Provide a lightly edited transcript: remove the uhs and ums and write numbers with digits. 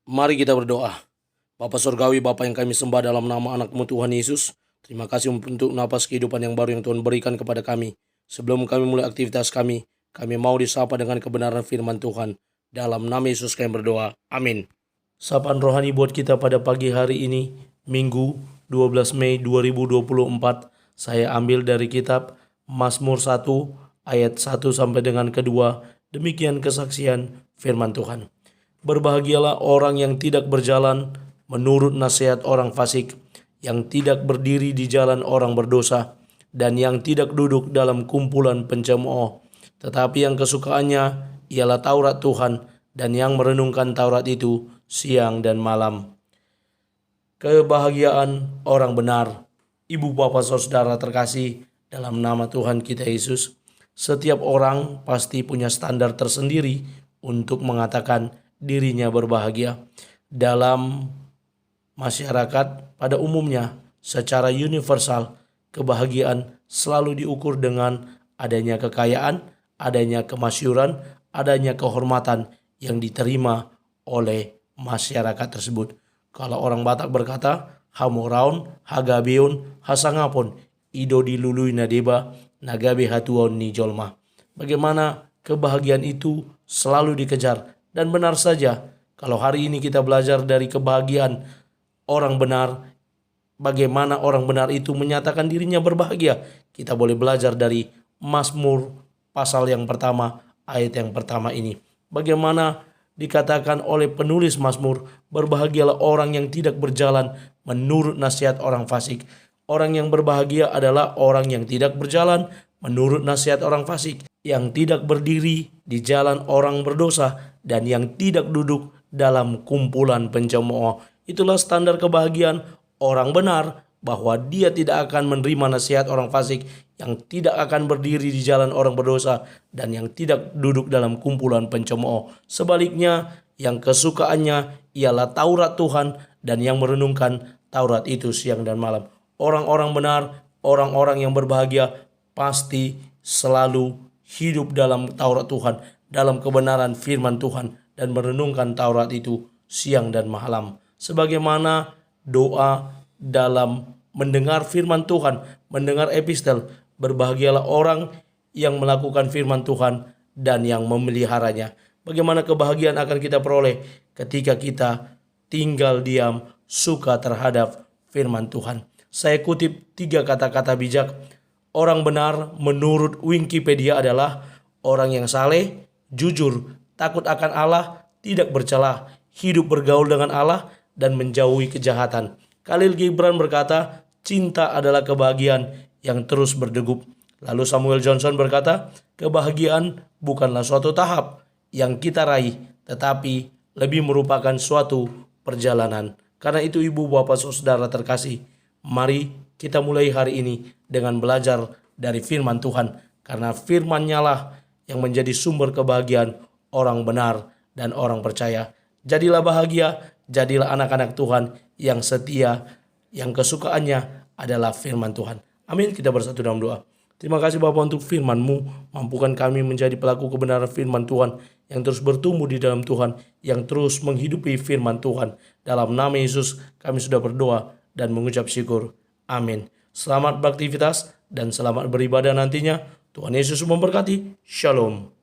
Mari kita berdoa. Bapa Surgawi, Bapa yang kami sembah dalam nama anak-Mu Tuhan Yesus, terima kasih untuk napas kehidupan yang baru yang Tuhan berikan kepada kami. Sebelum kami mulai aktivitas kami mau disapa dengan kebenaran firman Tuhan. Dalam nama Yesus kami berdoa. Amin. Sapaan rohani buat kita pada pagi hari ini, Minggu 12 Mei 2024, saya ambil dari kitab Mazmur 1 ayat 1 sampai dengan kedua. Demikian kesaksian firman Tuhan. Berbahagialah orang yang tidak berjalan menurut nasihat orang fasik, yang tidak berdiri di jalan orang berdosa, dan yang tidak duduk dalam kumpulan pencemooh. Tetapi yang kesukaannya ialah Taurat Tuhan, dan yang merenungkan Taurat itu siang dan malam. Kebahagiaan orang benar. Ibu bapak saudara terkasih, dalam nama Tuhan kita Yesus, setiap orang pasti punya standar tersendiri untuk mengatakan dirinya berbahagia. Dalam masyarakat pada umumnya, secara universal, kebahagiaan selalu diukur dengan adanya kekayaan, adanya kemasyhuran, adanya kehormatan yang diterima oleh masyarakat tersebut. Kalau orang Batak berkata, hamoraun, hagabeon, hasangapon, ido dilului nadeba, nagabe hatuon ni jolma. Bagaimana kebahagiaan itu selalu dikejar. Dan benar saja, kalau hari ini kita belajar dari kebahagiaan orang benar, bagaimana orang benar itu menyatakan dirinya berbahagia, kita boleh belajar dari Mazmur pasal yang pertama, ayat yang pertama ini. Bagaimana dikatakan oleh penulis Mazmur, berbahagialah orang yang tidak berjalan menurut nasihat orang fasik. Orang yang berbahagia adalah orang yang tidak berjalan menurut nasihat orang fasik, yang tidak berdiri di jalan orang berdosa, dan yang tidak duduk dalam kumpulan pencemooh. Itulah standar kebahagiaan orang benar, bahwa dia tidak akan menerima nasihat orang fasik, yang tidak akan berdiri di jalan orang berdosa, dan yang tidak duduk dalam kumpulan pencemooh. Sebaliknya, yang kesukaannya ialah Taurat Tuhan, dan yang merenungkan Taurat itu siang dan malam. Orang-orang benar, orang-orang yang berbahagia pasti selalu hidup dalam Taurat Tuhan, dalam kebenaran firman Tuhan, dan merenungkan Taurat itu siang dan malam. Sebagaimana doa dalam mendengar firman Tuhan, mendengar epistel, berbahagialah orang yang melakukan firman Tuhan dan yang memeliharanya. Bagaimana kebahagiaan akan kita peroleh ketika kita tinggal diam, suka terhadap firman Tuhan. Saya kutip 3 kata-kata bijak. Orang benar menurut Wikipedia adalah orang yang saleh, jujur, takut akan Allah, tidak bercela, hidup bergaul dengan Allah, dan menjauhi kejahatan. Khalil Gibran berkata, cinta adalah kebahagiaan yang terus berdegup. Lalu Samuel Johnson berkata, kebahagiaan bukanlah suatu tahap yang kita raih, tetapi lebih merupakan suatu perjalanan. Karena itu ibu bapak saudara terkasih, mari kita mulai hari ini dengan belajar dari firman Tuhan. Karena firman-Nya lah yang menjadi sumber kebahagiaan orang benar dan orang percaya. Jadilah bahagia, jadilah anak-anak Tuhan yang setia, yang kesukaannya adalah firman Tuhan. Amin. Kita bersatu dalam doa. Terima kasih Bapa untuk firman-Mu. Mampukan kami menjadi pelaku kebenaran firman Tuhan, yang terus bertumbuh di dalam Tuhan, yang terus menghidupi firman Tuhan. Dalam nama Yesus kami sudah berdoa dan mengucap syukur. Amin. Selamat beraktivitas dan selamat beribadah nantinya. Tuhan Yesus memberkati. Shalom.